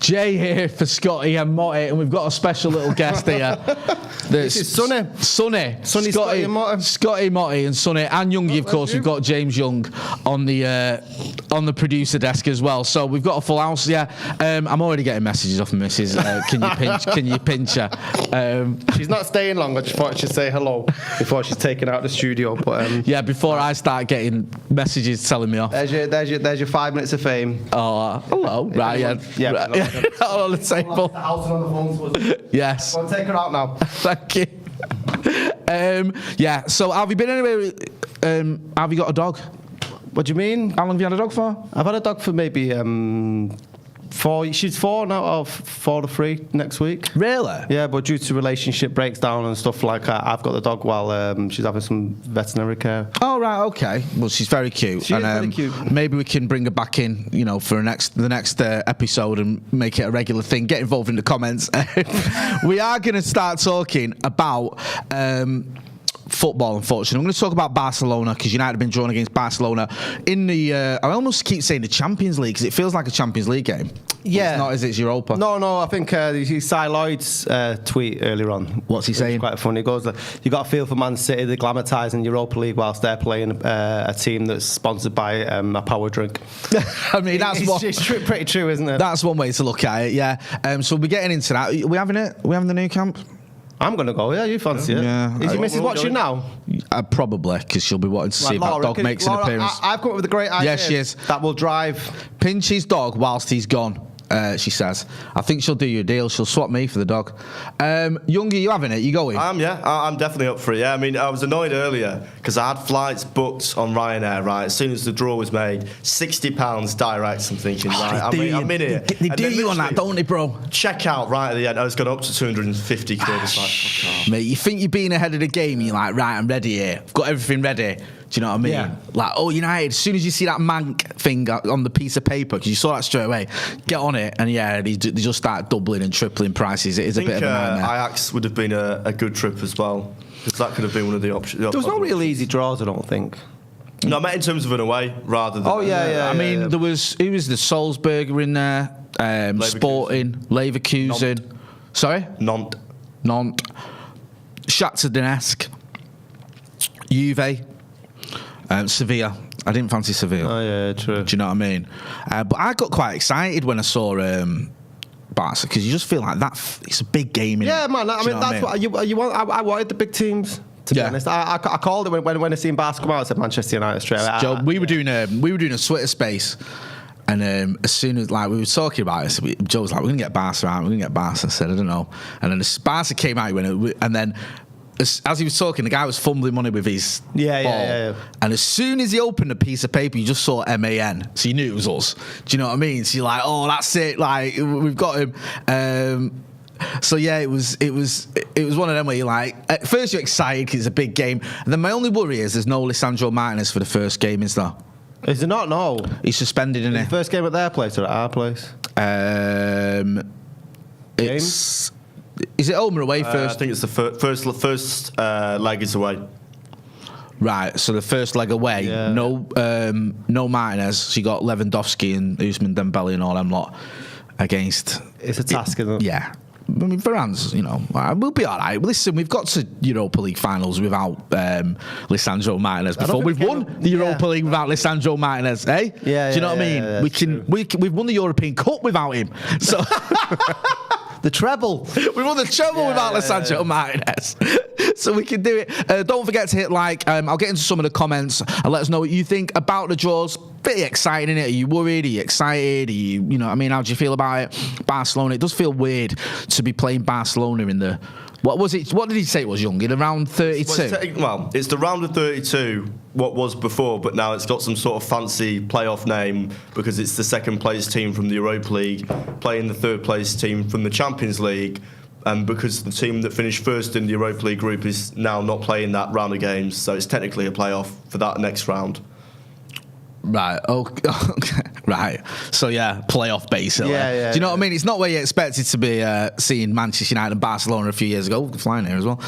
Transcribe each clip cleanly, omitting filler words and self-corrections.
Jay here for Scotty and Motty, and we've got a special little guest here. This is Sonny. Sonny, Scotty and Motty. Scotty, Motty, and Sonny, and Youngie, of course. We've got James Young on the producer desk as well. So we've got a full house. Yeah, I'm already getting messages off Mrs. Can you pinch her? She's not staying long. I just thought she'd say hello before she's taken out the studio. But yeah, before I start getting messages telling me off. There's your 5 minutes of fame. Oh, hello. Right, yeah. Right. On the table. Yes. Go and take her out now. Thank you. Yeah. So, have you been anywhere? Have you got a dog? What do you mean? How long have you had a dog for? I've had a dog for maybe 4. She's 4 now, of 4 to 3 next week. Really? Yeah, but due to relationship breakdown and stuff like that, I've got the dog while she's having some veterinary care. Oh right, okay. Well, she's very cute. She is very cute. Maybe we can bring her back in, for the next episode and make it a regular thing. Get involved in the comments. We are going to start talking about. Football, unfortunately. I'm going to talk about Barcelona because United have been drawn against Barcelona in the. I almost keep saying the Champions League because it feels like a Champions League game. Yeah, it's not as it's Europa. No. I think Cy Lloyd's tweet earlier on. What's he saying? Quite funny. He goes, "You got to feel for Man City. They're glamorising Europa League whilst they're playing a team that's sponsored by a power drink." I mean, it's pretty true, isn't it? That's one way to look at it. Yeah. So we're getting into that. Are we having it? Are we having the new camp? I'm going to go, yeah, you fancy it? Yeah. Is your missus watching now? Probably, because she'll be wanting to see if that dog makes an appearance. I've come up with a great idea. Yes, she is. That will drive. Pinch his dog whilst he's gone, she says. I think she'll do you a deal. She'll swap me for the dog. Youngie, you having it? You going? Yeah, I'm definitely up for it, yeah. I mean, I was annoyed earlier because I had flights booked on Ryanair, right? As soon as the draw was made, £60 direct. I'm thinking, right, I'm in here. They do you on that, don't they, bro? Check out right at the end. I was going up to 250 quid. It's like, fuck off. Mate, you think you're being ahead of the game, you're like, right, I'm ready here. I've got everything ready. Do you know what I mean? Yeah. Like, United, as soon as you see that mank thing on the piece of paper, because you saw that straight away, get on it, and yeah, they just start doubling and tripling prices. It is a bit of a nightmare. Ajax would have been a good trip as well, because that could have been one of the options. There was no real easy draws, I don't think. No, I meant in terms of an away rather than. Oh yeah. I mean, there was the Salzburg in there, Sporting, Leverkusen. Nantes. Sorry, Nantes, Shakhtar Donetsk, Juve. Sevilla. I didn't fancy Sevilla. Oh yeah, true. Do you know what I mean? But I got quite excited when I saw Barca because you just feel like it's a big game. Yeah, man. I mean, that's what you want. I wanted the big teams. To be honest, I called it when I seen Barca come out. I said Manchester United straight away. Joe, we were doing a Twitter space, and as soon as we were talking about it, Joe was like, "We're gonna get Barca out. We're gonna get Barca." I said, "I don't know," and then the Barca came out, and then. As he was talking, the guy was fumbling money with his ball. Yeah. And as soon as he opened a piece of paper, you just saw MAN. So you knew it was us. Do you know what I mean? So you're like, oh, that's it. Like, we've got him. So yeah, it was one of them where you're like, at first you're excited because it's a big game. And then my only worry is there's no Lisandro Martinez for the first game, is there? Is there not? No. He's suspended, isn't he? The first game at their place or at our place? It's... Is it home or away first? I think it's the first leg is away. Right, so the first leg away, yeah. No Martinez. So you got Lewandowski and Ousmane Dembele and all them lot against. It's a task, isn't it? Yeah. I mean, Varane's, we'll be all right. Listen, we've got to Europa League finals without Lisandro Martinez before. We've won the Europa League without Lisandro Martinez, eh? Yeah. Do you know what I mean? We've won the European Cup without him. So. The treble. We won the treble without Lisandro Martinez. So we can do it. Don't forget to hit like. I'll get into some of the comments and let us know what you think about the draws. Pretty exciting, isn't it? Are you worried? Are you excited? Are you know what I mean? How do you feel about it? Barcelona. It does feel weird to be playing Barcelona in the... What was it? What did he say it was, Young? In around 32? Well, it's the round of 32, what was before, but now it's got some sort of fancy playoff name because it's the second place team from the Europa League playing the third place team from the Champions League, and because the team that finished first in the Europa League group is now not playing that round of games, so it's technically a playoff for that next round. Right. Okay. Right. So yeah, playoff basically. Yeah. Do you know what I mean? It's not where you expected to be seeing Manchester United and Barcelona a few years ago. Flying here as well.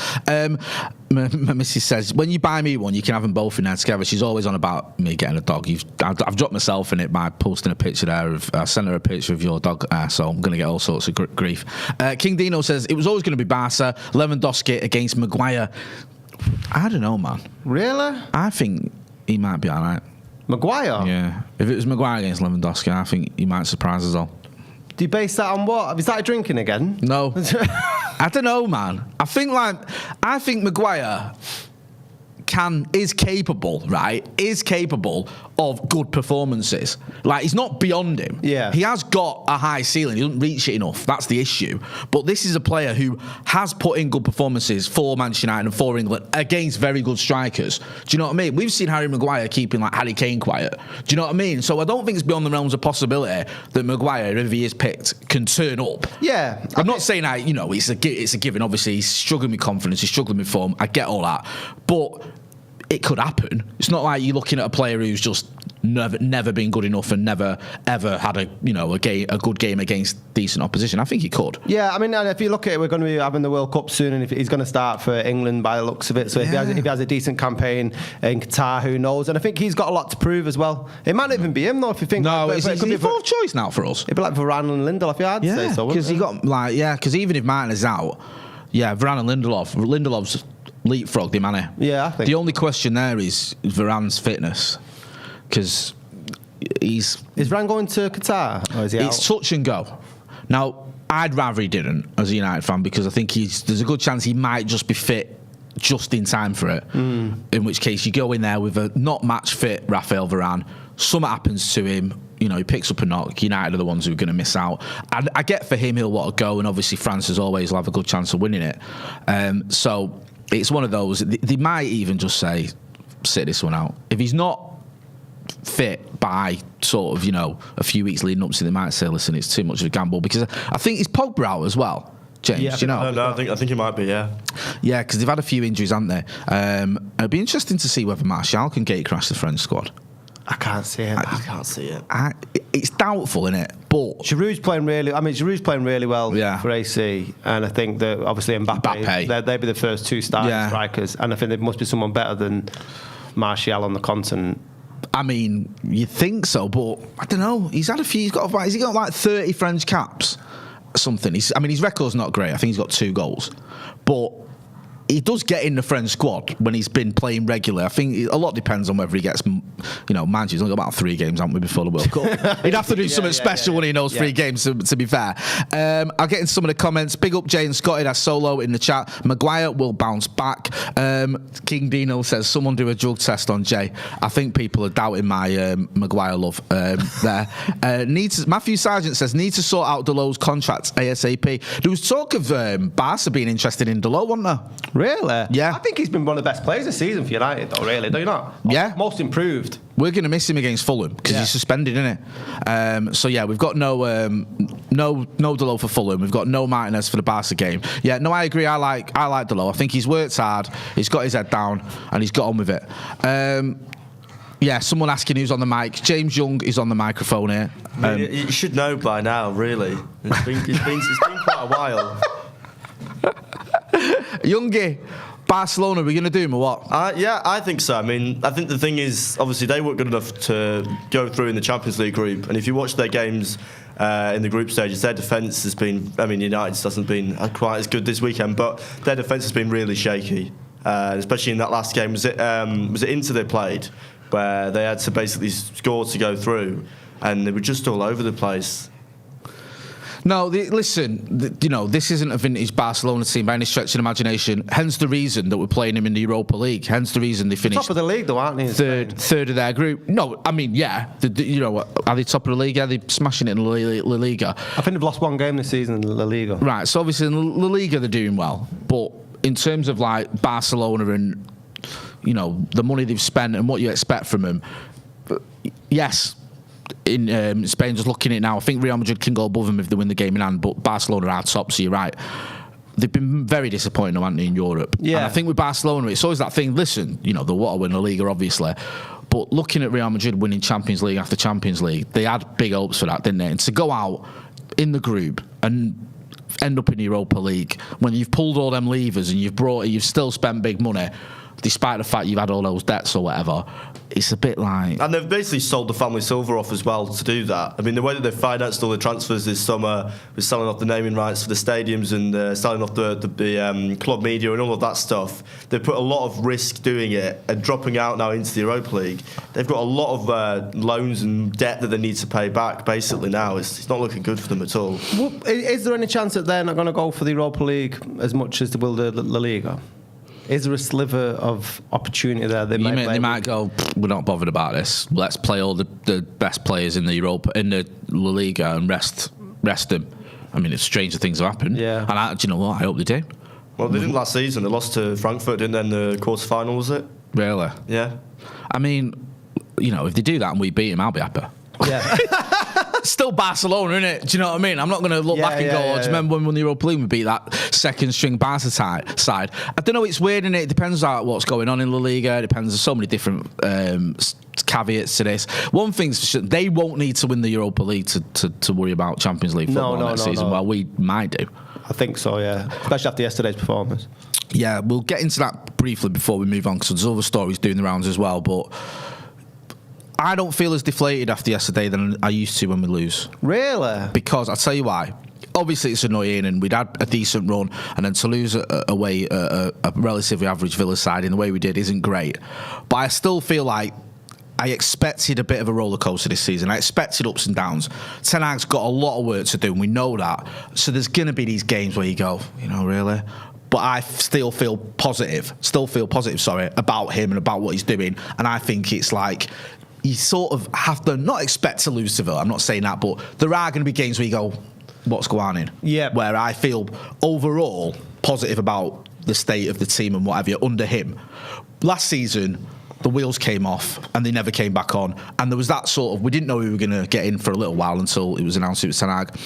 My missus says, when you buy me one, you can have them both in there together. She's always on about me getting a dog. I've dropped myself in it by posting a picture there. I sent her a picture of your dog, so I'm going to get all sorts of grief. King Dino says, it was always going to be Barca. Lewandowski against Maguire. I don't know, man. Really? I think he might be all right. Maguire? Yeah. If it was Maguire against Lewandowski, I think he might surprise us all. Do you base that on what? Have you started drinking again? No. I don't know, man. I think Maguire is capable of good performances. Like, he's not beyond him. Yeah. He has got a high ceiling. He doesn't reach it enough. That's the issue. But this is a player who has put in good performances for Manchester United and for England against very good strikers. Do you know what I mean? We've seen Harry Maguire keeping like Harry Kane quiet. Do you know what I mean? So I don't think it's beyond the realms of possibility that Maguire, if he is picked, can turn up. Yeah. I'm not saying it's a given. Obviously, he's struggling with confidence. He's struggling with form. I get all that. But it could happen. It's not like you're looking at a player who's just never been good enough and never ever had a good game against decent opposition. I think he could. Yeah, I mean, if you look at it, we're going to be having the World Cup soon, and if he's going to start for England by the looks of it. So if he has a decent campaign in Qatar, who knows? And I think he's got a lot to prove as well. It might not even be him though. If you think, no, like, is he fourth choice now for us? It'd be like Varane and Lindelof. I'd say so. Because because even if Martin is out, Varane and Lindelof's leapfrogged him, hasn't he? Yeah, I think. The only question there is Varane's fitness, because is Varane going to Qatar, or is he out? It's touch and go. Now, I'd rather he didn't as a United fan, because I think there's a good chance he might just be fit just in time for it. In which case, you go in there with a not match fit Raphael Varane. Something happens to him. He picks up a knock. United are the ones who are going to miss out. I get for him, he'll want to go, and obviously France as always will have a good chance of winning it. So it's one of those. They might even just say, sit this one out. If he's not fit by sort of, a few weeks leading up to, they might say, listen, it's too much of a gamble, because I think he's Pogba out as well. James, yeah, do you know? No, I think he might be, yeah. Yeah, because they've had a few injuries, haven't they? It'd be interesting to see whether Martial can gate-crash the French squad. I can't see it. I can't see it. It's doubtful, isn't it? But Giroud's playing really well for AC, and I think that obviously Mbappe. They'd be the first two starting strikers, and I think there must be someone better than Martial on the continent. I mean, you think so, but I don't know. Has he got like 30 French caps? Something. His record's not great. I think he's got 2 goals, but he does get in the French squad when he's been playing regularly. I think a lot depends on whether he gets, mind you, he's only got about 3 games, haven't we, before the World Cup? He'd have to do something special when he knows 3 games, to be fair. I'll get into some of the comments. Big up Jay and Scotty, that's Solo in the chat. Maguire will bounce back. King Dino says, someone do a drug test on Jay. I think people are doubting my Maguire love there. Matthew Sargent says, need to sort out Delot's contracts ASAP. There was talk of Barca being interested in Delot, wasn't there? Really? Yeah. I think he's been one of the best players this season for United, though, really. Do you not? Yeah. Most improved. We're going to miss him against Fulham because he's suspended, isn't it? So, we've got no Delot for Fulham. We've got no Martinez for the Barca game. Yeah, no, I agree. I like Delot. I think he's worked hard. He's got his head down and he's got on with it. Someone asking who's on the mic. James Young is on the microphone here. You should know by now, really. It's been quite a while. Youngie, Barcelona, we're going to do him or what? I think so. I think the thing is, obviously, they weren't good enough to go through in the Champions League group. And if you watch their games in the group stages, their defence has been, United's hasn't been quite as good this weekend, but their defence has been really shaky. Especially in that last game. Was it Inter they played, where they had to basically score to go through, and they were just all over the place. No, this isn't a vintage Barcelona team by any stretch of imagination. Hence the reason that we're playing him in the Europa League. Hence the reason they finished top of the league, though, aren't they? Third of their group. No, are they top of the league? Are they smashing it in La Liga? I think they've lost 1 game this season in La Liga. Right. So obviously in La Liga they're doing well, but in terms of like Barcelona and the money they've spent and what you expect from them, yes. In Spain, just looking at it now, I think Real Madrid can go above them if they win the game in hand, but Barcelona are top, so you're right. They've been very disappointing, haven't they, in Europe? Yeah. And I think with Barcelona, it's always that thing, listen, they want to win the Liga, obviously, But looking at Real Madrid winning Champions League after Champions League, they had big hopes for that, didn't they? And to go out in the group and end up in the Europa League when you've pulled all them levers and you've still spent big money, despite the fact you've had all those debts or whatever, it's a bit like... And they've basically sold the family silver off as well to do that. I mean, the way that they've financed all the transfers this summer with selling off the naming rights for the stadiums and selling off the club media and all of that stuff, they've put a lot of risk doing it and dropping out now into the Europa League. They've got a lot of loans and debt that they need to pay back, basically, now. It's not looking good for them at all. Well, is there any chance that they're not going to go for the Europa League as much as they will the La Liga? Is there a sliver of opportunity there? They might go, we're not bothered about this. Let's play all the best players in the La Liga and rest them. I mean, it's stranger things have happened. Yeah. And do you know what? I hope they do. Well, they didn't last season. They lost to Frankfurt, didn't they, in the quarter-final, was it? Really? Yeah. I mean, if they do that and we beat them, I'll be happy. Yeah. Still Barcelona, innit? Do you know what I mean? I'm not going to look back and go, do you remember when we won the Europa League, we beat that second-string Barca side? I don't know, it's weird, innit? It depends on what's going on in La Liga. It depends. There's so many different caveats to this. One thing's for sure, they won't need to win the Europa League to worry about Champions League football next season. No. Well, we might do. I think so, yeah. Especially after yesterday's performance. Yeah, we'll get into that briefly before we move on, because there's other stories doing the rounds as well, but... I don't feel as deflated after yesterday than I used to when we lose. Really? Because I'll tell you why. Obviously, it's annoying, and we'd had a decent run, and then to lose away a relatively average Villa side in the way we did isn't great. But I still feel like I expected a bit of a roller coaster this season. I expected ups and downs. Ten Hag's got a lot of work to do, and we know that. So there's going to be these games where you go, really? But I still feel positive, about him and about what he's doing. And I think it's like... You sort of have to not expect to lose to Villa. I'm not saying that, but there are going to be games where you go, what's going on in? Yeah. Where I feel overall positive about the state of the team and whatever under him. Last season, the wheels came off and they never came back on. And there was that sort of, we didn't know we were going to get in for a little while until it was announced it was Ten Hag.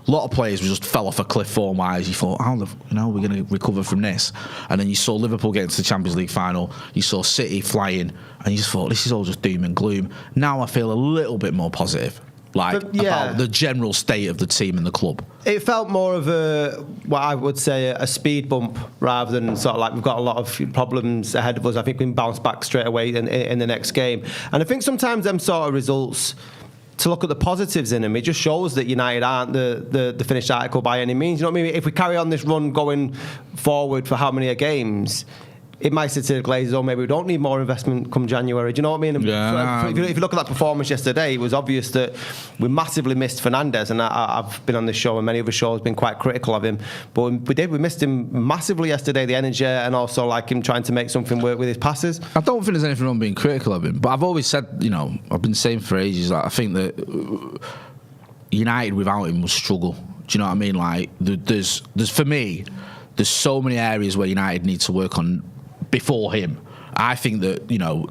A lot of players just fell off a cliff form-wise. You thought, we're going to recover from this. And then you saw Liverpool get into the Champions League final. You saw City flying. And you just thought, this is all just doom and gloom. Now I feel a little bit more positive. About the general state of the team and the club. It felt more of what I would say, a speed bump rather than sort of like we've got a lot of problems ahead of us. I think we can bounce back straight away in the next game. And I think sometimes them sort of results, to look at the positives in them, it just shows that United aren't the finished article by any means. You know what I mean? If we carry on this run going forward for how many games, it might say to the Glazers, maybe we don't need more investment come January. Do you know what I mean? Yeah. If you look at that performance yesterday, it was obvious that we massively missed Fernandes, and I've been on this show and many other shows been quite critical of him. But we missed him massively yesterday, the energy, and also like him trying to make something work with his passes. I don't think there's anything wrong being critical of him, but I've always said, I've been saying for ages that I think that United without him will struggle. Do you know what I mean? Like, there's for me, there's so many areas where United need to work on before him. I think that,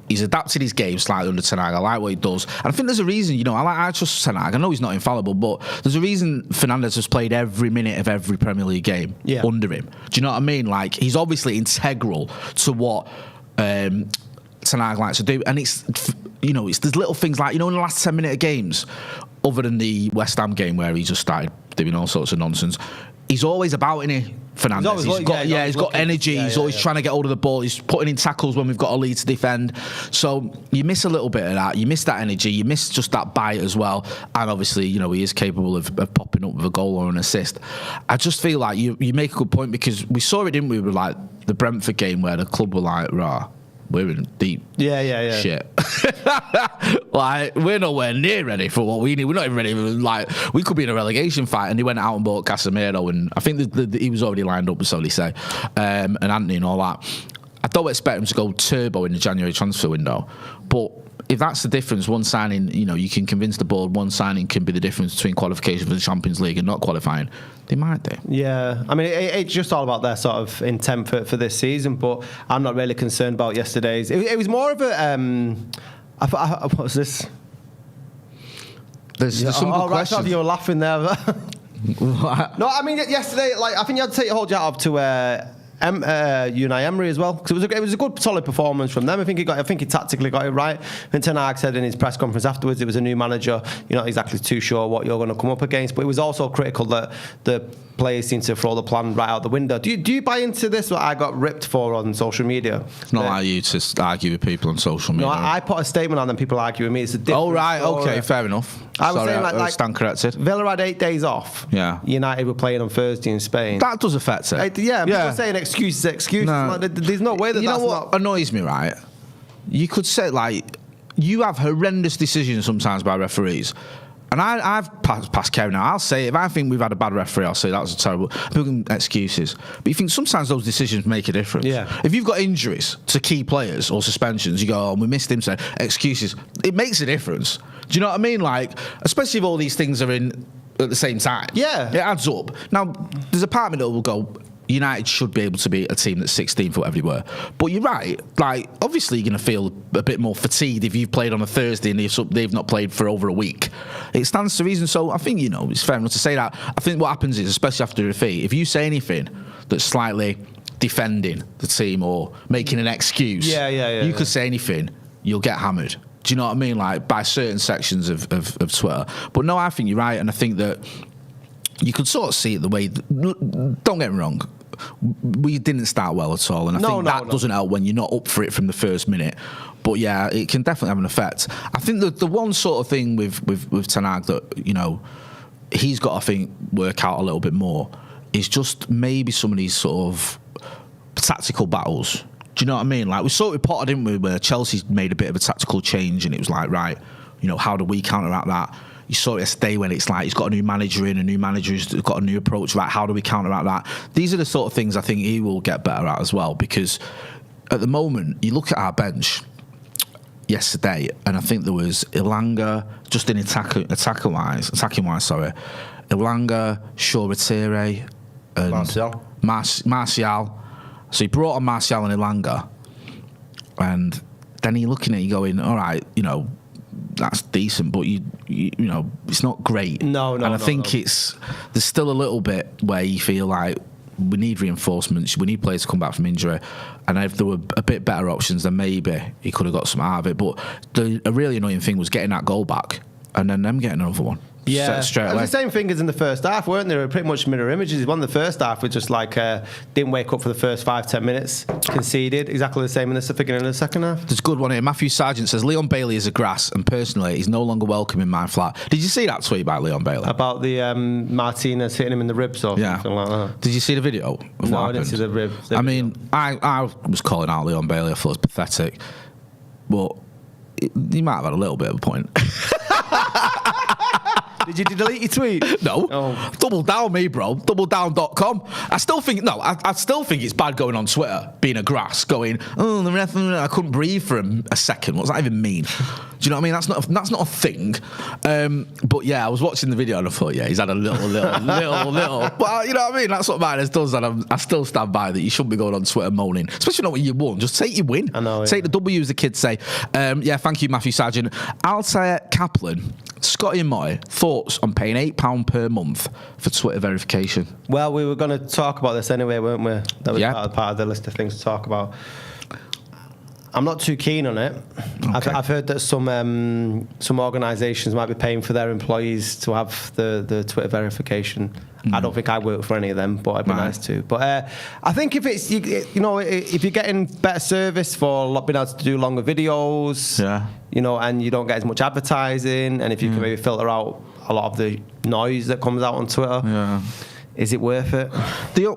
he's adapted his game slightly under Ten Hag. I like what he does. And I think there's a reason, I trust Ten Hag. I know he's not infallible, but there's a reason Fernandes has played every minute of every Premier League game under him. Do you know what I mean? Like, he's obviously integral to what Ten Hag likes to do. And it's there's little things like, in the last 10 minute of games, other than the West Ham game where he just started doing all sorts of nonsense, he's always about, isn't he? Fernandes. He's got energy. He's always trying to get hold of the ball. He's putting in tackles when we've got a lead to defend. So you miss a little bit of that. You miss that energy. You miss just that bite as well. And obviously, he is capable of popping up with a goal or an assist. I just feel like you make a good point, because we saw it, didn't we, with like the Brentford game where the club were like, rah, we're in deep shit. Like, we're nowhere near ready for what we need. We're not even ready. Like, we could be in a relegation fight. And they went out and bought Casemiro, and I think he was already lined up, so they say, and Anthony and all that. I don't expect him to go turbo in the January transfer window, but if that's the difference, one signing, you can convince the board one signing can be the difference between qualification for the Champions League and not qualifying, they might do. Yeah, I mean, it's just all about their sort of intent for this season, but I'm not really concerned about yesterday's. It was more of a, what was this? There's some good questions. You were laughing there. No, I mean, yesterday, like, I think you had to take your whole hat off to Unai Emery as well, because it was a good solid performance from them. I think he tactically got it right. And Ten Hag said in his press conference afterwards, it was a new manager. You're not exactly too sure what you're going to come up against, but it was also critical that the players seem to throw the plan right out the window. Do you buy into this? What I got ripped for on social media? It's not like you to argue with people on social media. No, I put a statement on and people argue with me. It's a different. Oh right, story. okay, fair enough. I was saying I stand corrected. Villa had 8 days off. Yeah. United were playing on Thursday in Spain. That does affect it. People saying excuses. No. Like, there's no way that you that's know what not annoys me, right? You could say you have horrendous decisions sometimes by referees. And I've passed care now. I'll say if I think we've had a bad referee, I'll say that was terrible. People can excuses, but you think sometimes those decisions make a difference. Yeah. If you've got injuries to key players or suspensions, you go, "Oh, we missed him." So excuses. It makes a difference. Do you know what I mean? Like, especially if all these things are in at the same time. Yeah. It adds up. Now, there's a part of me that will go, United should be able to be a team that's 16th or whatever you were. But you're right. Like, obviously, you're going to feel a bit more fatigued if you've played on a Thursday and they've not played for over a week. It stands to reason. So I think, it's fair enough to say that. I think what happens is, especially after a defeat, if you say anything that's slightly defending the team or making an excuse, you could say anything, you'll get hammered. Do you know what I mean? Like, by certain sections of Twitter. But no, I think you're right. And I think that you could sort of see it the way. Don't get me wrong. We didn't start well at all, and I think that doesn't help when you're not up for it from the first minute. But yeah, it can definitely have an effect. I think that the one sort of thing with Ten Hag that he's got to work out a little bit more is just maybe some of these sort of tactical battles. Do you know what I mean? Like we saw it with Potter, didn't we? Where Chelsea made a bit of a tactical change, and it was like, right, how do we counteract that? You saw it yesterday when it's like he's got a new manager in, a new manager who's got a new approach. Right, how do we counteract that? These are the sort of things I think he will get better at as well. Because at the moment, you look at our bench yesterday, and I think there was Ilanga just in attacking wise. Ilanga, Shoretire, and Martial. So he brought on Martial and Ilanga, and then you're looking at it, you're going, all right, that's decent, but it's not great. No. And I think there's still a little bit where you feel like we need reinforcements, we need players to come back from injury, and if there were a bit better options, then maybe he could have got some out of it. But a really annoying thing was getting that goal back, and then them getting another one. Yeah, straight away. it was the same thing as in the first half, weren't there? Pretty much mirror images. One the first half was just like didn't wake up for the first 5-10 minutes, conceded. Exactly the same in the second half. There's a good one here. Matthew Sargent says Leon Bailey is a grass, and personally, he's no longer welcome in my flat. Did you see that tweet by Leon Bailey about the Martinez hitting him in the ribs or something like that? Did you see the video? No, I didn't see the ribs. I mean, I was calling out Leon Bailey. I thought it was pathetic, but he might have had a little bit of a point. Did you delete your tweet? No. Oh. Double down me, bro. Doubledown.com. I still think it's bad going on Twitter, being a grass, going, oh, the ref, I couldn't breathe for a second. What does that even mean? Do you know what I mean? That's not a thing. But yeah, I was watching the video and I thought, he's had a little. But you know what I mean? That's what Martinez does, and I still stand by that. You shouldn't be going on Twitter moaning, especially not when you won. Just take your win. I know. Take the W, as the kids say. Thank you, Matthew Sargent. Altair Kaplan, Scotty and Motty, thoughts on paying £8 per month for Twitter verification? Well, we were going to talk about this anyway, weren't we? That was part of the list of things to talk about. I'm not too keen on it. Okay. I've heard that some organisations might be paying for their employees to have the Twitter verification. I don't think I work for any of them, but it'd be nice to. But I think if it's if you're getting better service for being able to do longer videos, and you don't get as much advertising, and if you can maybe filter out a lot of the noise that comes out on Twitter, is it worth it? The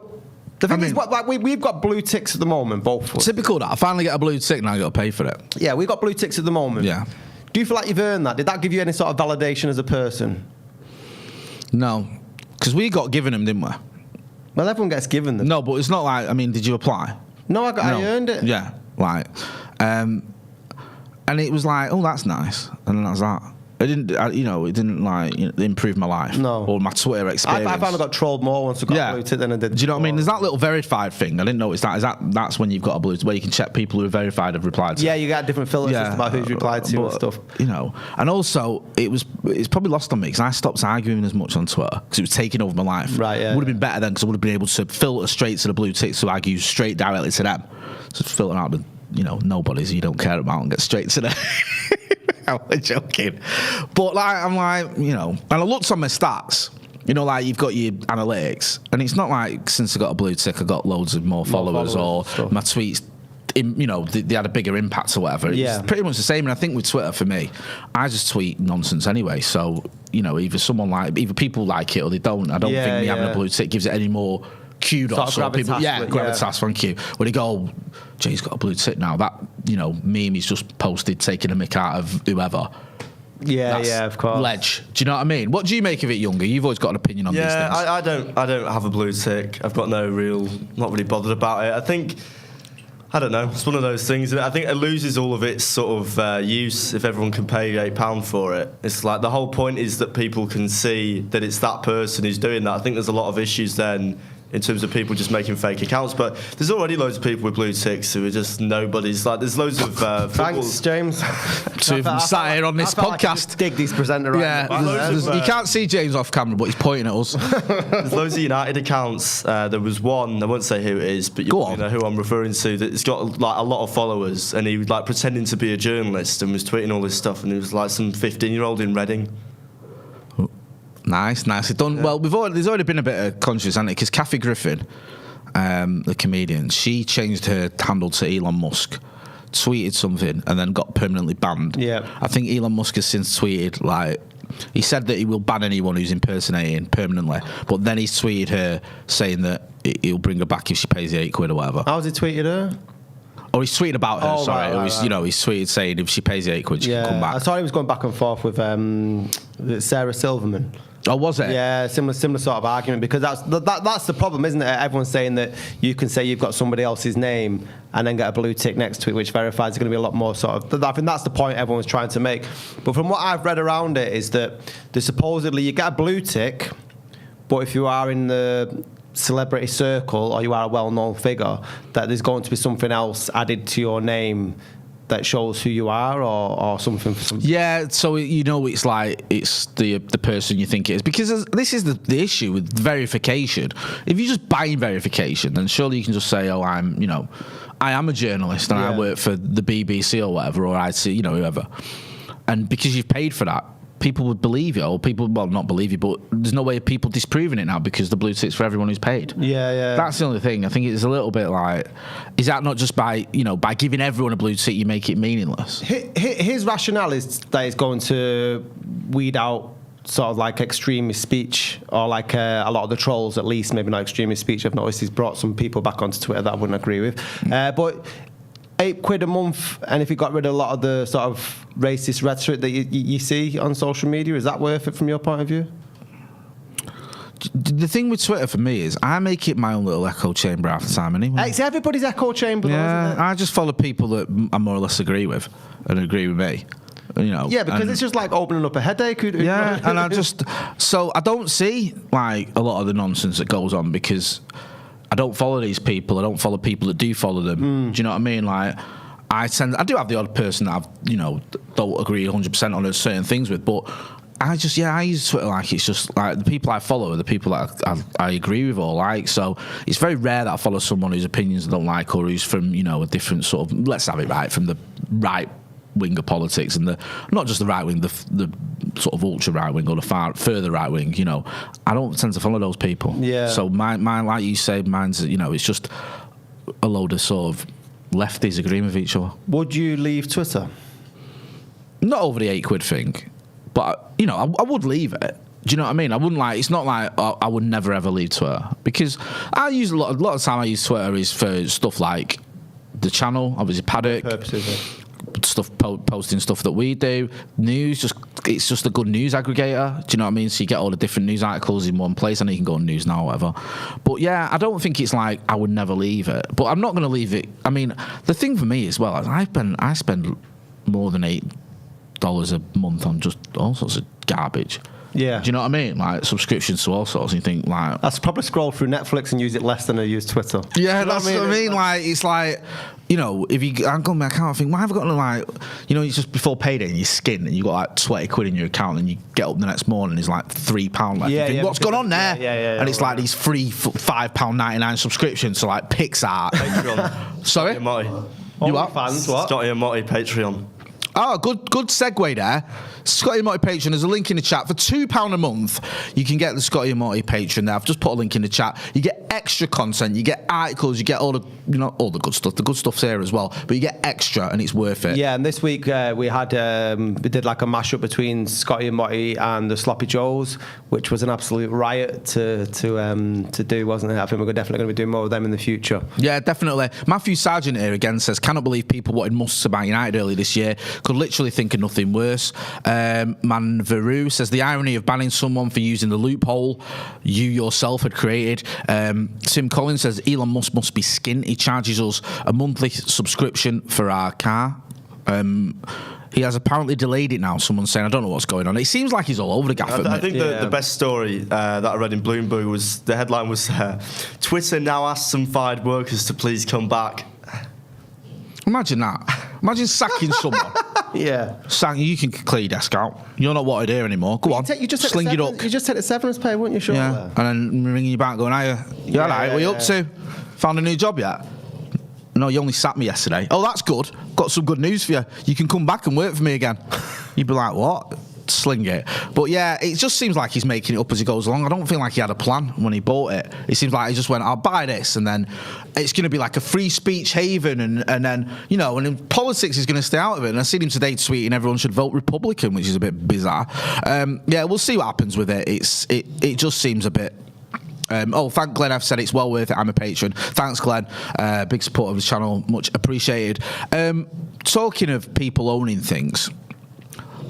thing is, we've got blue ticks at the moment, both of us. Typical that. I finally get a blue tick and I got to pay for it. Yeah, we've got blue ticks at the moment. Yeah. Do you feel like you've earned that? Did that give you any sort of validation as a person? No. Because we got given them, didn't we? Well, everyone gets given them. No, but it's not like, did you apply? No, I earned it. Yeah, and it was like, oh, that's nice. And then that's that. It didn't like improve my life. No. Or my Twitter experience. I found I got trolled more once I got a blue tick than I did. Do you know what I mean? There's that little verified thing. I didn't notice that. That's when you've got a blue tick, where you can check people who are verified have replied to. Yeah, you got different filters just about who's replied to and stuff. And also it's probably lost on me because I stopped arguing as much on Twitter because it was taking over my life. Right, yeah. Would have been better then because I would have been able to filter straight to the blue ticks to argue straight directly to them. So filter out the nobodies you don't care about and get straight to them. I'm joking. But I'm and I looked on my stats. You've got your analytics, and it's not like since I got a blue tick, I got loads of more followers or my tweets. They had a bigger impact or whatever. It's pretty much the same. And I think with Twitter, for me, I just tweet nonsense anyway. So either people like it or they don't. I don't think me having a blue tick gives it any more kudos. Gravitas. Thank you. When they go, Jay's got a blue tick now. That meme he's just posted taking a mick out of whoever. Yeah, of course. Ledge. Do you know what I mean? What do you make of it, Younger? You've always got an opinion on these things. Yeah, I don't have a blue tick. I've got not really bothered about it. I think, I don't know, it's one of those things. I think it loses all of its sort of use if everyone can pay £8 for it. It's like the whole point is that people can see that it's that person who's doing that. I think there's a lot of issues then in terms of people just making fake accounts, but there's already loads of people with blue ticks who are just nobodies. Like there's loads of thanks, James. Two of them sat here on this podcast. Like dig these presenter right. You can't see James off camera, but he's pointing at us. There's loads of United accounts. There was one, I won't say who it is, but you know who I'm referring to. That's got like a lot of followers, and he was like pretending to be a journalist and was tweeting all this stuff, and he was like some 15-year-old in Reading. Nicely done. Yeah. Well, there's already been a bit of controversy, hasn't it? Because Kathy Griffin, the comedian, she changed her handle to Elon Musk, tweeted something, and then got permanently banned. Yeah. I think Elon Musk has since tweeted, he said that he will ban anyone who's impersonating permanently, but then he's tweeted her saying that he'll bring her back if she pays the £8 or whatever. How's he tweeted her? Or he's tweeted about her, sorry. Right. He's tweeted saying if she pays the £8, she can come back. I saw he was going back and forth with Sarah Silverman. Oh, was it? Yeah, similar sort of argument, because that's the problem, isn't it? Everyone's saying that you can say you've got somebody else's name and then get a blue tick next to it, which verifies there's going to be a lot more sort of. I think that's the point everyone's trying to make. But from what I've read around it is that supposedly you get a blue tick, but if you are in the celebrity circle or you are a well-known figure, that there's going to be something else added to your name that shows who you are, or something. Yeah, so it's like it's the person you think it is, because this is the issue with verification. If you're just buying verification, then surely you can just say, "Oh, I am a journalist and I work for the BBC or whatever, or IC, whoever." And because you've paid for that, people would believe you, or people, well, not believe you, but there's no way of people disproving it now because the blue tick's for everyone who's paid. Yeah. That's the only thing. I think it's a little bit like, is that not just by giving everyone a blue tick, you make it meaningless? His rationale is that it's going to weed out sort of like extremist speech, or like a lot of the trolls, at least, maybe not extremist speech. I've noticed he's brought some people back onto Twitter that I wouldn't agree with. But £8 a month, and if you got rid of a lot of the sort of racist rhetoric that you see on social media, is that worth it from your point of view? The thing with Twitter for me is I make it my own little echo chamber half the time anyway. It's everybody's echo chamber, yeah, though, isn't it? I just follow people that I more or less agree with and agree with me. Yeah, because it's just like opening up a headache. Yeah, and I don't see like a lot of the nonsense that goes on because I don't follow these people. I don't follow people that do follow them. Do you know what I mean? Like, I do have the odd person that don't agree 100% on certain things with, but I use Twitter like it's just like the people I follow are the people that I agree with or like. So it's very rare that I follow someone whose opinions I don't like, or who's from a different sort of, let's have it right, from the right wing of politics, and not just the right wing, the sort of ultra right wing or the further right wing. I don't tend to follow those people. Yeah. So mine, like you say, mine's it's just a load of sort of lefties agreeing with each other. Would you leave Twitter? Not over the £8 thing, but I would leave it. Do you know what I mean? I wouldn't it's not like I would never ever leave Twitter, because I use a lot of time I use Twitter is for stuff like the channel, obviously Paddock. Purposes, stuff, posting stuff that we do, news, it's just a good news aggregator. Do you know what I mean? So you get all the different news articles in one place, and you can go on News Now or whatever. But yeah, I don't think it's like I would never leave it, but I'm not going to leave it. I mean, the thing for me as well is I spend more than $8 a month on just all sorts of garbage. Yeah. Do you know what I mean? Like subscriptions to all sorts. And you think like I'd probably scroll through Netflix and use it less than I use Twitter. Yeah, You know that's what I mean. Like it's like, you know, if you I can't think why have I got like, you know, it's just before payday and you skin and you got like 20 quid in your account and you get up the next morning and it's like £3 left. Yeah, you think, yeah, what's going on there? Yeah, and it's like these free £5.99 subscriptions to like Pixar. Patreon. Sorry? Scotty and Motty. You what? Fans, what? Scotty and Motty Patreon. Oh, good segue there. Scotty and Motty Patreon, there's a link in the chat. For £2 a month, you can get the Scotty and Motty Patreon there. I've just put a link in the chat. You get extra content, you get articles, you get all the, you know, all the good stuff. The good stuff's here as well, but you get extra and it's worth it. Yeah, and this week we did like a mashup between Scotty and Motty and the Sloppy Joes, which was an absolute riot to do, wasn't it? I think we're definitely going to be doing more of them in the future. Yeah, definitely. Matthew Sargent here again says, cannot believe people wanted Musts about United early this year. Could literally think of nothing worse. Manveru says, the irony of banning someone for using the loophole you yourself had created. Tim Collins says, Elon Musk must be skint. He charges us a monthly subscription for our car. He has apparently delayed it now. Someone's saying, I don't know what's going on. It seems like he's all over the gaff. I think the best story that I read in Bloomberg was, the headline was, Twitter now asks some fired workers to please come back. Imagine that. Imagine sacking someone. Yeah. You can clear your desk out. You're not wanted here anymore. Go on. You just sling it up. You just take the severance pay, wouldn't you? Sure. Yeah. And then ringing you back going, you all right? What are you up to? Found a new job yet? No, you only sacked me yesterday. Oh, that's good. Got some good news for you. You can come back and work for me again. You'd be like, what? Sling it. But yeah, it just seems like he's making it up as he goes along. I don't feel like he had a plan when he bought it. It seems like he just went, I'll buy this, and then it's going to be like a free speech haven, and then, you know, and then politics is going to stay out of it. And I seen him today tweeting everyone should vote Republican, which is a bit bizarre. Yeah, we'll see what happens with it. It just seems a bit... thank Glenn. I've said it's well worth it. I'm a patron. Thanks, Glenn. Big support of the channel. Much appreciated. Talking of people owning things,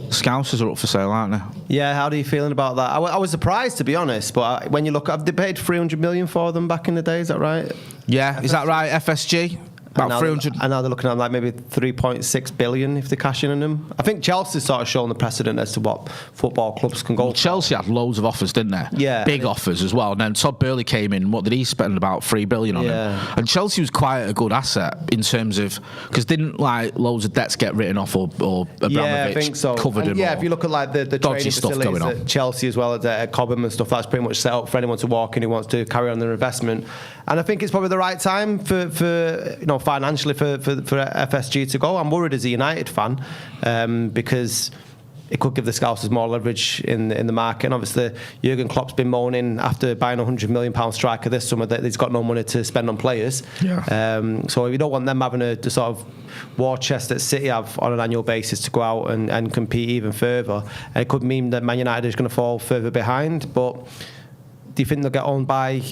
Scousers are up for sale, aren't they? Yeah, how are you feeling about that? I was surprised, to be honest, but when you look, have they paid 300 million for them back in the day? Is that right? Yeah, FSG? Is that right? FSG? About 300. And now they're looking at like maybe 3.6 billion if they cash in on them. I think Chelsea's sort of shown the precedent as to what football clubs can go. Well, Chelsea had loads of offers, didn't they? Yeah. Big offers as well. And then Todd Burley came in. What did he spend? About 3 billion on him. And Chelsea was quite a good asset in terms of, because didn't like loads of debts get written off or Abramovich I think so. covered them. Yeah, if you look at like the training stuff facilities going on at Chelsea as well as at Cobham and stuff, that's pretty much set up for anyone to walk in who wants to carry on their investment. And I think it's probably the right time for you know, financially for FSG to go. I'm worried as a United fan because it could give the Scousers more leverage in the market. And obviously, Jurgen Klopp's been moaning after buying a £100 million striker this summer that he's got no money to spend on players. Yeah. So you don't want them having the sort of war chest that City have on an annual basis to go out and compete even further. And it could mean that Man United is going to fall further behind. But do you think they'll get owned by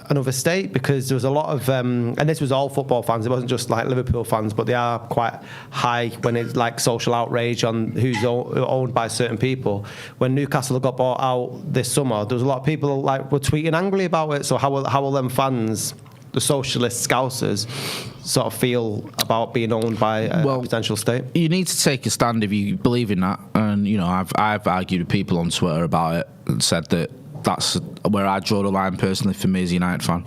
another state? Because there was a lot of and this was all football fans, it wasn't just like Liverpool fans, but they are quite high when it's like social outrage on who's owned by certain people. When Newcastle got bought out this summer, there was a lot of people like were tweeting angrily about it. So how will them fans, the socialist Scousers, sort of feel about being owned by a potential state? You need to take a stand if you believe in that. And you know, I've argued with people on Twitter about it and said that that's where I draw the line personally for me as a United fan.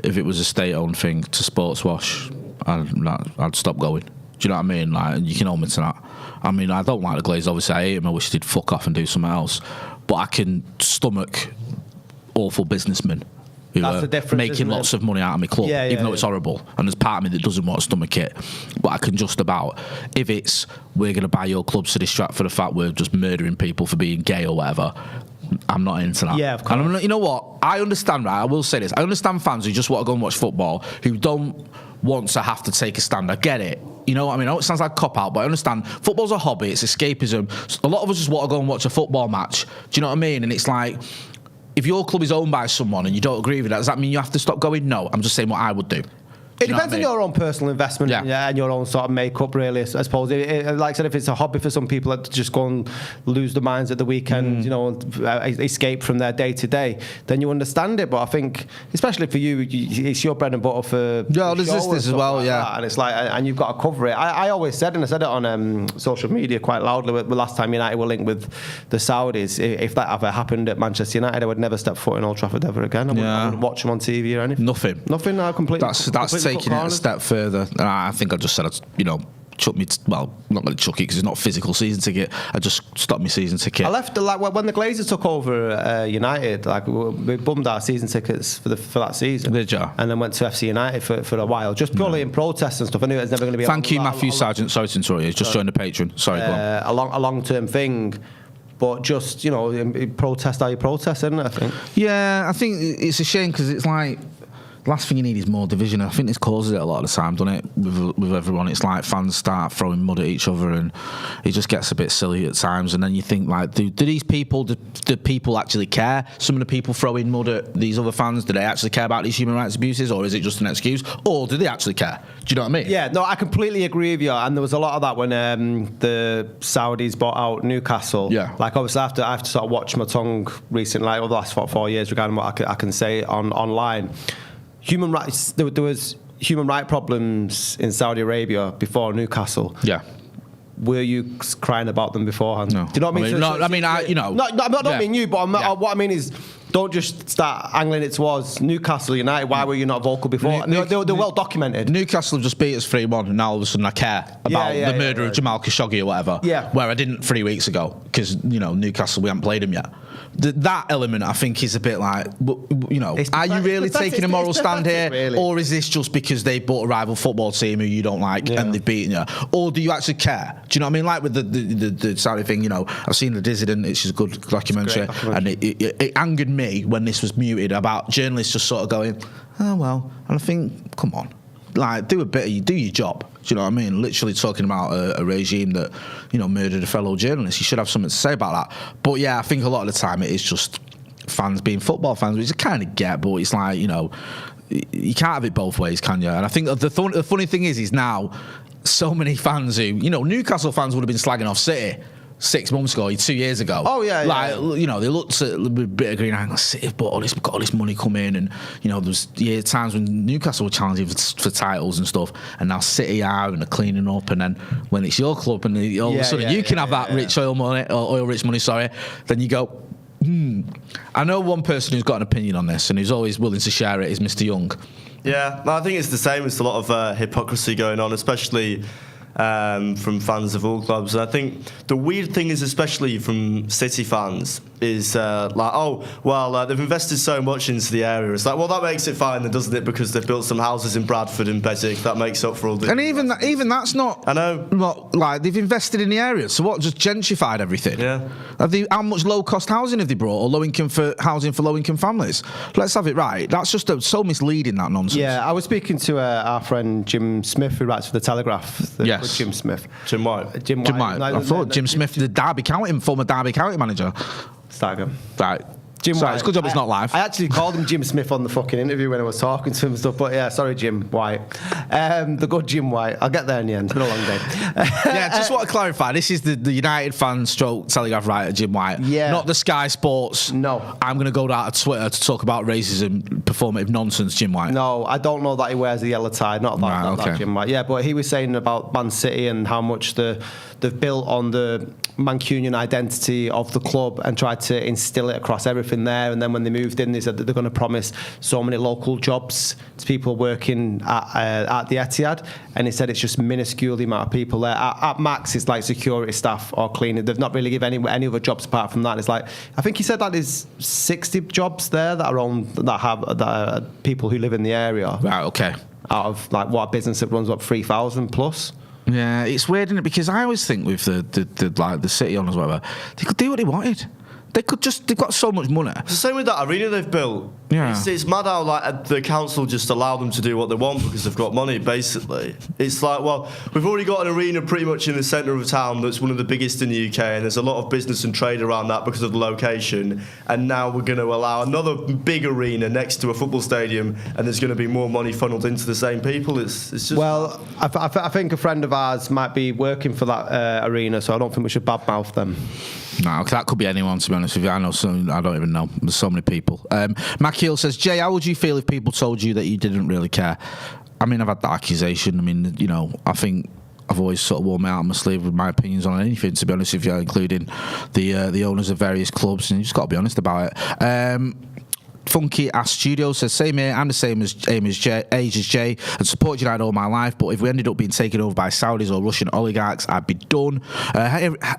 If it was a state-owned thing to sports wash, I'd stop going. Do you know what I mean? Like, you can hold me to that. I mean, I don't like the Glazers. Obviously, I hate him. I wish they'd fuck off and do something else. But I can stomach awful businessmen who are making lots of money out of my club, even though it's horrible. And there's part of me that doesn't want to stomach it. But I can just about, if it's, we're going to buy your clubs to distract for the fact we're just murdering people for being gay or whatever, I'm not into that. Yeah, of course. And you know what? I understand, right? I will say this. I understand fans who just want to go and watch football, who don't want to have to take a stand. I get it. You know what I mean? I know it sounds like a cop-out, but I understand. Football's a hobby. It's escapism. A lot of us just want to go and watch a football match. Do you know what I mean? And it's like, if your club is owned by someone and you don't agree with that, does that mean you have to stop going? No. I'm just saying what I would do. It depends on your own personal investment and your own sort of makeup, really, I suppose. Like I said, if it's a hobby for some people that just go and lose their minds at the weekend, escape from their day-to-day, then you understand it. But I think, especially for you, it's your bread and butter for there's this as well, that. And it's like, and you've got to cover it. I always said, and I said it on social media quite loudly, the last time United were linked with the Saudis, if that ever happened at Manchester United, I would never step foot in Old Trafford ever again. I wouldn't watch them on TV or anything. Nothing. I completely. That's taking it a step further. I think I just said, chuck me. Well, not going to chuck it because it's not a physical season ticket. I just stopped my season ticket. I left when the Glazers took over United. Like we bummed our season tickets for that season. Did you? And then went to FC United for a while, just purely in protest and stuff. I knew it was never going to be. Thank you, Matthew Sargent. Sorry to interrupt you. Just joined the Patreon. Sorry, go on. A long-term thing. But just, protest how you protest, isn't it, I think? Yeah, I think it's a shame because it's like, last thing you need is more division. I think this causes it a lot of the time, doesn't it? With everyone, it's like fans start throwing mud at each other, and it just gets a bit silly at times. And then you think, like, do these people, do people actually care? Some of the people throwing mud at these other fans, do they actually care about these human rights abuses, or is it just an excuse? Or do they actually care? Do you know what I mean? Yeah, no, I completely agree with you. And there was a lot of that when the Saudis bought out Newcastle. Yeah. Like, obviously, I have to sort of watch my tongue recently, like over the last 4 years, regarding what I can say online. Human rights. There was human rights problems in Saudi Arabia before Newcastle. Yeah. Were you crying about them beforehand? No. Do you know what I mean? I don't mean you, but what I mean is, don't just start angling it towards Newcastle United. Why were you not vocal before? They're well documented. Newcastle just beat us 3-1, and now all of a sudden I care about the murder of Jamal Khashoggi or whatever. Yeah. Where I didn't 3 weeks ago because Newcastle, we haven't played them yet. That element, I think, is a bit like, are you really taking a moral stand here, really? Or is this just because they bought a rival football team who you don't like and they've beaten you, or do you actually care? Do you know what I mean? Like with the Saudi thing, I've seen The Dissident, it's a good documentary, and it angered me when this was muted about journalists just sort of going, oh well, and I think, come on. Like, do your job. Do you know what I mean? Literally talking about a regime that, murdered a fellow journalist. You should have something to say about that. But yeah, I think a lot of the time it is just fans being football fans, which I kind of get, but it's like, you can't have it both ways, can you? And I think the funny thing is now so many fans who, Newcastle fans would have been slagging off City 6 months ago, 2 years ago. Oh yeah, they looked at a bit of green angle. City got all this money come in, and there was times when Newcastle were challenging for titles and stuff, and now City are and they're cleaning up. And then when it's your club, and all of a sudden you can have that rich oil rich money. Sorry, then you go. I know one person who's got an opinion on this, and who's always willing to share it is Mr. Young. Yeah, I think it's the same. It's a lot of hypocrisy going on, especially from fans of all clubs. And I think the weird thing is, especially from City fans, is they've invested so much into the area. It's like, well, that makes it fine then, doesn't it? Because they've built some houses in Bradford and Beswick. That makes up for all the... And even that's not... I know. Not, like, they've invested in the area. So what, just gentrified everything? Yeah. How much low-cost housing have they brought, or housing for low-income families? Let's have it right. That's just so misleading, that nonsense. Yeah, I was speaking to our friend Jim Smith, who writes for The Telegraph. Yes. Jim Smith. Jim White. Jim White. I thought Jim Smith, the former Derby County manager. Stagger. Right. Jim Sorry, White. it's a good job it's not live. I actually called him Jim Smith on the fucking interview when I was talking to him and stuff. But yeah, sorry, Jim White. The good Jim White. I'll get there in the end. It's been a long day. Yeah, just want to clarify. This is the United fan / Telegraph writer, Jim White. Yeah. Not the Sky Sports. No. I'm going to go down to Twitter to talk about racism, performative nonsense, Jim White. No, I don't know that he wears a yellow tie. Not that Jim White. Yeah, but he was saying about Man City and how much they've built on the Mancunian identity of the club and tried to instill it across everything there. And then when they moved in, they said that they're going to promise so many local jobs to people working at the Etihad. And he said it's just minuscule the amount of people there. At max, it's like security staff or cleaning. They've not really given any other jobs apart from that. And it's like, I think he said that there's 60 jobs there that are people who live in the area. Right, okay. Out of like what a business that runs up 3,000 plus. Yeah, it's weird, isn't it? Because I always think with the City owners, whatever, they could do what they wanted. They've got so much money. It's the same with that arena they've built. Yeah. It's mad how like the council just allow them to do what they want because they've got money, basically. It's like, well, we've already got an arena pretty much in the centre of town that's one of the biggest in the UK, and there's a lot of business and trade around that because of the location, and now we're going to allow another big arena next to a football stadium, and there's going to be more money funneled into the same people. It's just... Well, I think a friend of ours might be working for that arena, so I don't think we should badmouth them. No, 'cause that could be anyone, to be honest with you. I know some, I don't even know. There's so many people. Matt Keel says, Jay, how would you feel if people told you that you didn't really care? I mean, I've had that accusation. I mean, you know, I think I've always sort of worn my out on my sleeve with my opinions on anything, to be honest with you, including the owners of various clubs, and you just got to be honest about it. Funky Ass Studio says, same here, I'm the same age as Jay and supported United all my life, but if we ended up being taken over by Saudis or Russian oligarchs, I'd be done.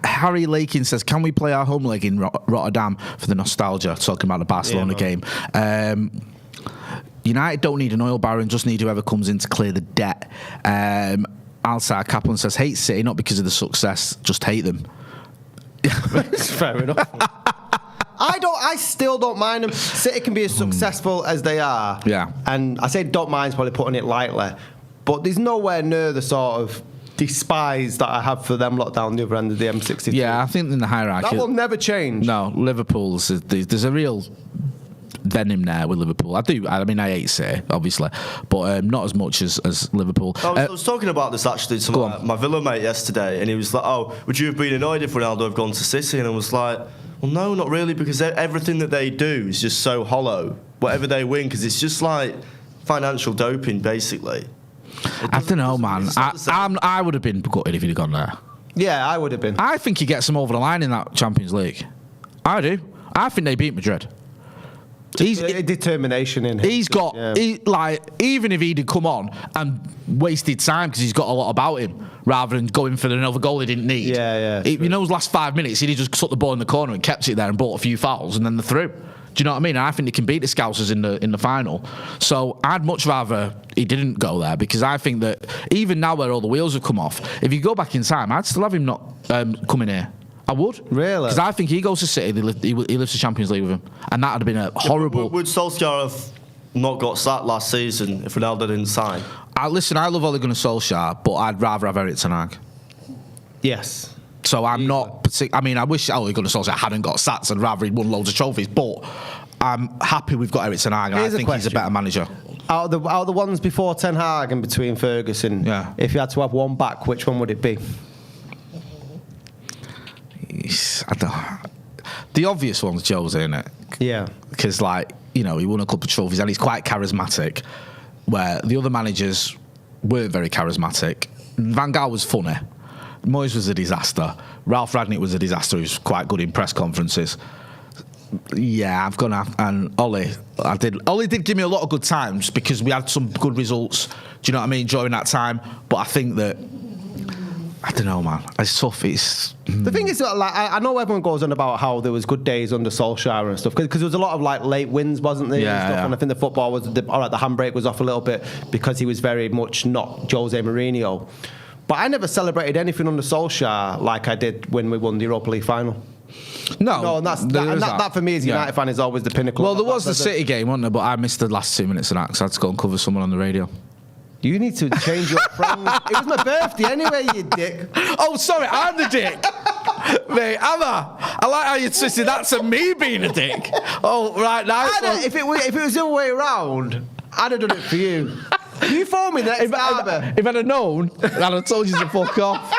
Harry Lakin says, can we play our home leg in Rotterdam for the nostalgia, talking about the Barcelona game. United don't need an oil baron, just need whoever comes in to clear the debt. Alsar Kaplan says, hate City, not because of the success, just hate them. It's fair enough. I still don't mind them. City can be as successful as they are. Yeah. And I say don't mind is probably putting it lightly. But there's nowhere near the sort of despise that I have for them lot down the other end of the M62. Yeah, I think in the hierarchy... That will never change. No, Liverpool's... There's a real venom there with Liverpool. I mean, I hate City, obviously, but not as much as Liverpool. I was talking about this actually to my Villa mate yesterday, and he was like, oh, would you have been annoyed if Ronaldo had gone to City? And I was like... Well, no, not really, because everything that they do is just so hollow. Whatever they win, because it's just like financial doping, basically. I don't know, man. I would have been gutted if he'd have gone there. Yeah, I would have been. I think he gets them over the line in that Champions League. I do. I think they beat Madrid. He's determination in him. He's got, even if he'd come on and wasted time because he's got a lot about him, rather than going for another goal he didn't need. Yeah. You know, those last 5 minutes, he'd just took the ball in the corner and kept it there and bought a few fouls and then they're through. Do you know what I mean? And I think they can beat the Scousers in the final. So I'd much rather he didn't go there, because I think that even now where all the wheels have come off, if you go back in time, I'd still have him not coming here. I would. Really? Because I think he goes to City, he lifts the Champions League with him. And that would have been a horrible... Would Solskjaer have not got sacked last season if Ronaldo didn't sign? Listen, I love Ole Gunnar Solskjaer, but I'd rather have Erik ten Hag. Yes. So I'm not... I mean, I wish Ole Gunnar Solskjaer hadn't got sacked and rather he'd won loads of trophies, but I'm happy we've got Erik ten Hag, and I think he's a better manager. Out of the ones before Ten Hag and between Ferguson, if you had to have one back, which one would it be? The obvious one's Jose, isn't it? Yeah. Because, he won a couple of trophies and he's quite charismatic, where the other managers weren't very charismatic. Van Gaal was funny. Moyes was a disaster. Ralph Ragnick was a disaster. He was quite good in press conferences. Yeah, I've gone and Ollie did give me a lot of good times because we had some good results. Do you know what I mean, during that time? But I think that, I don't know, man. It's tough. The thing is, I know everyone goes on about how there was good days under Solskjaer and stuff, because there was a lot of late wins, wasn't there? Yeah, and stuff, yeah. And I think the football was the handbrake was off a little bit because he was very much not Jose Mourinho. But I never celebrated anything under Solskjaer like I did when we won the Europa League final. No, and that for me as a United fan is always the pinnacle. Well, there was the City game, wasn't there? But I missed the last 2 minutes of that because I had to go and cover someone on the radio. You need to change your friends. It was my birthday anyway, you dick. Oh, sorry, I'm the dick. Mate, am I? I like how you twisted that to me being a dick. Oh, right, now. If it was the other way around, I'd have done it for you. You phoned me that if I'd have known, I'd have told you to fuck off.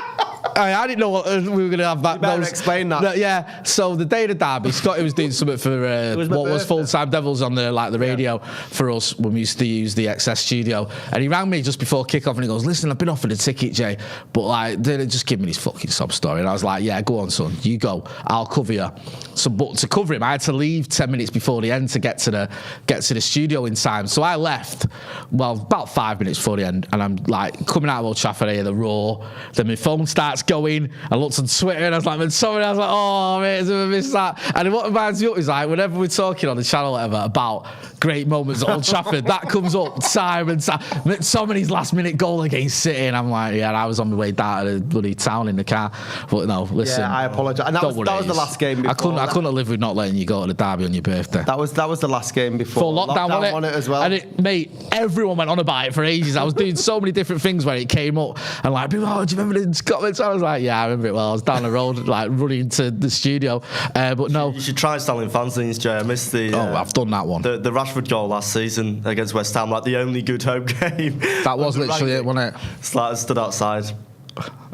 I didn't know we were going to have that. You better explain that. Yeah. So the day of the derby, Scotty was doing something for what was Full-Time Devils on the radio for us when we used to use the XS studio, and he rang me just before kick-off and he goes, "Listen, I've been offered a ticket, Jay, but just give me this fucking sob story." And I was like, "Yeah, go on, son, you go. I'll cover you." So, but to cover him, I had to leave 10 minutes before the end to get to the studio in time. So I left, about 5 minutes before the end, and I'm coming out of Old Trafford, I hear the roar. Then my phone starts going. I looked on Twitter and I was like, oh, mate, I missed that. And what reminds me up is whenever we're talking on the channel or whatever about great moments at Old Trafford. That comes up time and time. Somebody's last-minute goal against City, and I'm like, yeah, I was on my way down to the bloody town in the car. But no, listen. Yeah, I apologise. And that was the last game before. I couldn't live with not letting you go to the derby on your birthday. That was the last game before lockdown on it as well. And mate, everyone went on about it for ages. I was doing so many different things when it came up, and like, people, do you remember the Scotland? I was like, yeah, I remember it well. I was down the road, like running to the studio. But no, you should try installing fanzines, Jay. I missed the. I've done that one. The Rashford goal last season against West Ham, like the only good home game. That was literally it, wasn't it? Slater stood outside.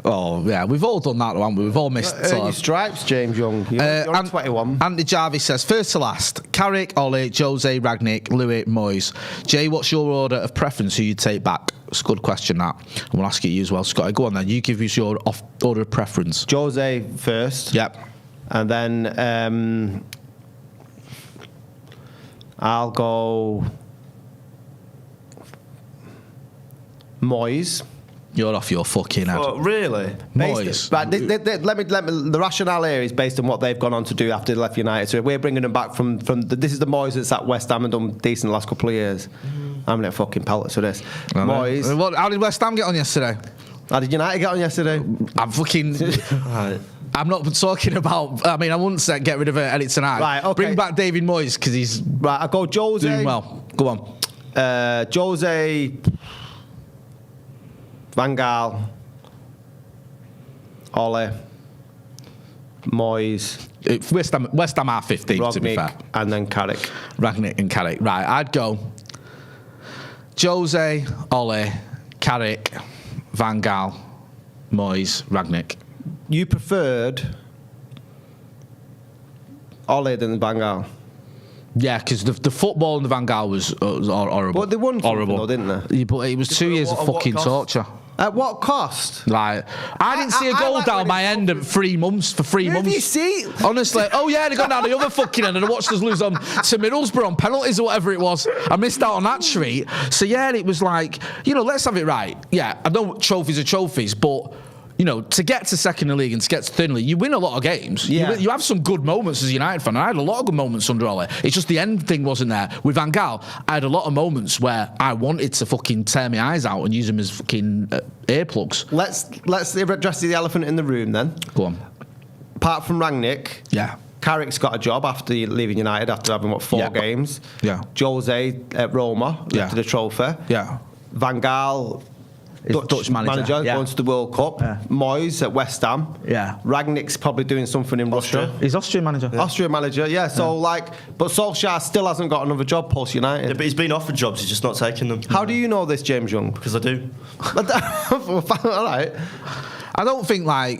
Oh yeah, we've all done that, haven't we? We've all missed. Your stripes, James Young. You're on 21. Andy Jarvis says, first to last: Carrick, Ollie, Jose, Ragnick, Louis, Moyes. Jay, what's your order of preference? Who you take back? It's a good question, that. And we'll ask it you as well, Scotty. Go on then. You give us your order of preference. Jose first. Yep. And then I'll go Moyes. You're off your fucking head. Oh, really? Moyes. But let me. The rationale here is based on what they've gone on to do after they left United. So if we're bringing them back from this is the Moyes that's at West Ham and done decent the last couple of years. I'm going to fucking pellets for this. Moyes. How did West Ham get on yesterday? How did United get on yesterday? I'm fucking. Right. I'm not talking about. I mean, I wouldn't say get rid of Elliot tonight. Right, okay. Bring back David Moyes because he's right. I go Jose. doing well. Go on. Jose. Van Gaal, Ole, Moyes, West Ham are 15, to be fair. and then Carrick. Ragnick and Carrick. Right, I'd go Jose, Ole, Carrick, Van Gaal, Moyes, Ragnick. You preferred Ole than Van Gaal? Yeah, because the football in the Van Gaal was horrible. But they won horrible, though, didn't they? Yeah, but it was 2 years of fucking torture. At what cost? Like, I didn't see a goal down my end at 3 months for 3 months. Did you see? Honestly, oh yeah, they got down the other fucking end and I watched us lose on to Middlesbrough on penalties or whatever it was. I missed out on that treat. So yeah, it was like, let's have it right. Yeah, I know trophies are trophies, but to get to second in the league and to get to third in the league, you win a lot of games. Yeah. You have some good moments as a United fan. I had a lot of good moments under Ole. It's just the end thing wasn't there. With Van Gaal, I had a lot of moments where I wanted to fucking tear my eyes out and use them as fucking earplugs. Let's address the elephant in the room then. Go on. Apart from Rangnick, Yeah. Carrick's got a job after leaving United after having 4 games. Yeah. Jose at Roma lifted a trophy. Yeah. Van Gaal. Dutch manager. Yeah. Going to the World Cup. Yeah. Moyes at West Ham. Yeah. Ragnick's probably doing something in Russia. He's Austrian manager. Yeah. Austrian manager, yeah. So but Solskjaer still hasn't got another job post United. Yeah, but he's been offered jobs, he's just not taking them. How do you know this, James Young? Because I do. All right. I don't think the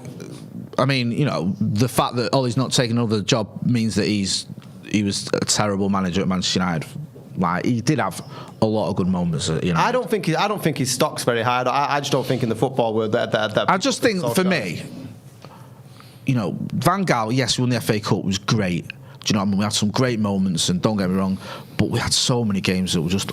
fact that Ollie's not taking another job means that he was a terrible manager at Manchester United. Like, he did have a lot of good moments at United. I don't think his stock's very high. I just don't think in the football world that I just think for me, Van Gaal, yes, we won the FA Cup, was great. Do you know what I mean? We had some great moments, and don't get me wrong, but we had so many games that were just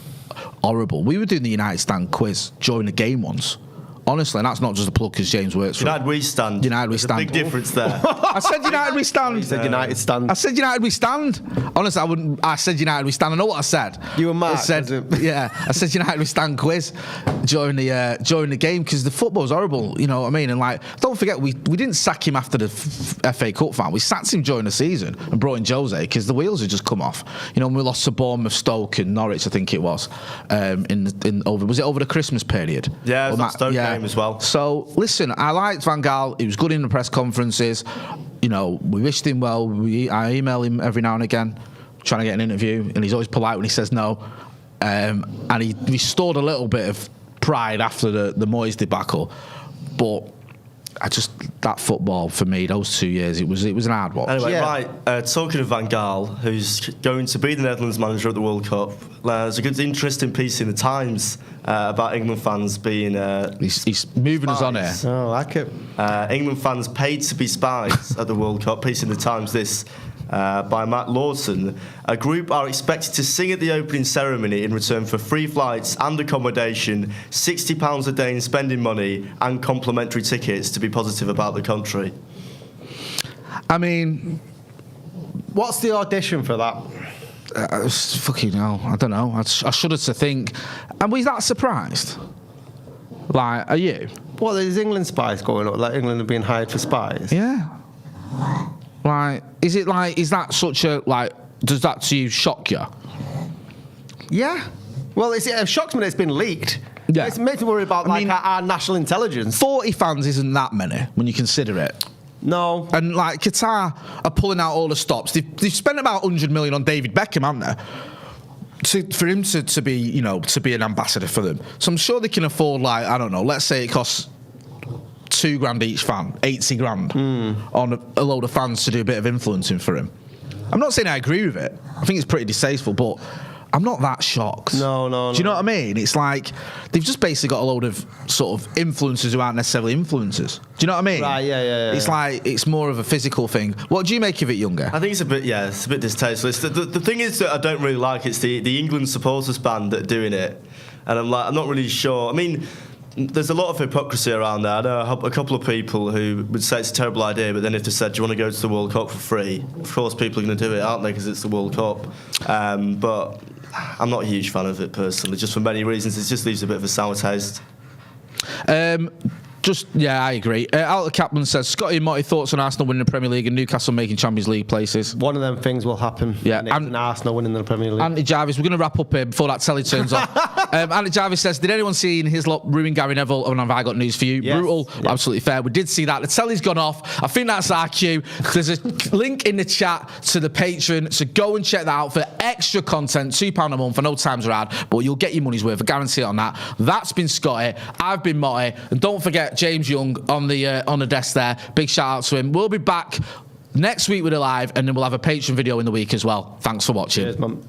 horrible. We were doing the United Stand quiz during the game once. Honestly, and that's not just a plug because James works for United We Stand. United We Stand. There's a big difference there. I said United We Stand. You said United Stand. I said United We Stand. Honestly, I wouldn't. I said United We Stand. I know what I said. You and Mark. I said United We Stand quiz during the game because the football was horrible. You know what I mean? And like, don't forget, we didn't sack him after the FA Cup final. We sacked him during the season and brought in Jose because the wheels had just come off. When we lost to Bournemouth, Stoke, and Norwich, I think it was. Was it over the Christmas period? Yeah, it was that Stoke game as well. So listen, I liked Van Gaal. He was good in the press conferences. We wished him well. I email him every now and again, trying to get an interview, and he's always polite when he says no. And he restored a little bit of pride after the Moyes debacle, but that football for me, those 2 years, it was an hard watch. Anyway, right. Talking of Van Gaal, who's going to be the Netherlands manager at the World Cup, there's a good, interesting piece in the Times about England fans being. He's moving spies. Us on here. Oh, I like it. England fans paid to be spies at the World Cup. Piece in the Times. This. By Matt Lawson. A group are expected to sing at the opening ceremony in return for free flights and accommodation, £60 a day in spending money, and complimentary tickets to be positive about the country. I mean, what's the audition for that? Fucking hell, I don't know. I shudder to think. And was that surprised? Like, are you? What, is England spies going up? Like England are being hired for spies? Yeah. Like, is that such a, like, does that to you shock you? Yeah. Well, it shocks me that it's been leaked. Yeah. It makes me worry about our national intelligence. 40 fans isn't that many when you consider it. No. And like Qatar are pulling out all the stops. They've spent about 100 million on David Beckham, haven't they? For him to be, you know, to be an ambassador for them. So I'm sure they can afford, like, I don't know, let's say it costs $2,000 each fan, 80 grand on a load of fans to do a bit of influencing for him. I'm not saying I agree with it. I think it's pretty distasteful, but I'm not that shocked. No. Do you know what I mean? It's like they've just basically got a load of sort of influencers who aren't necessarily influencers. Do you know what I mean? Right, yeah. It's like it's more of a physical thing. What do you make of it, Younger? I think it's a bit distasteful. The thing is that I don't really like it's the England supporters band that are doing it, and I'm not really sure. I mean, there's a lot of hypocrisy around there. I know a couple of people who would say it's a terrible idea, but then if they said, do you want to go to the World Cup for free? Of course people are going to do it, aren't they, because it's the World Cup. But I'm not a huge fan of it personally, just for many reasons. It just leaves a bit of a sour taste. I agree. Alter Kaplan says, Scotty and Motty, thoughts on Arsenal winning the Premier League and Newcastle making Champions League places? One of them things will happen. Yeah, and Arsenal winning the Premier League. Andy Jarvis, we're going to wrap up here before that telly turns off. Andy Jarvis says, did anyone see his lot ruin Gary Neville? And have I got news for you? Yes. Brutal, absolutely fair. We did see that. The telly's gone off. I think that's our cue. There's a link in the chat to the Patreon, so go and check that out for extra content. £2 a month. I know times are hard, but you'll get your money's worth. I guarantee it on that. That's been Scotty. I've been Motty. And don't forget James Young on the desk there. Big shout out to him. We'll be back next week with a live, and then we'll have a Patreon video in the week as well. Thanks for watching. Cheers, mum.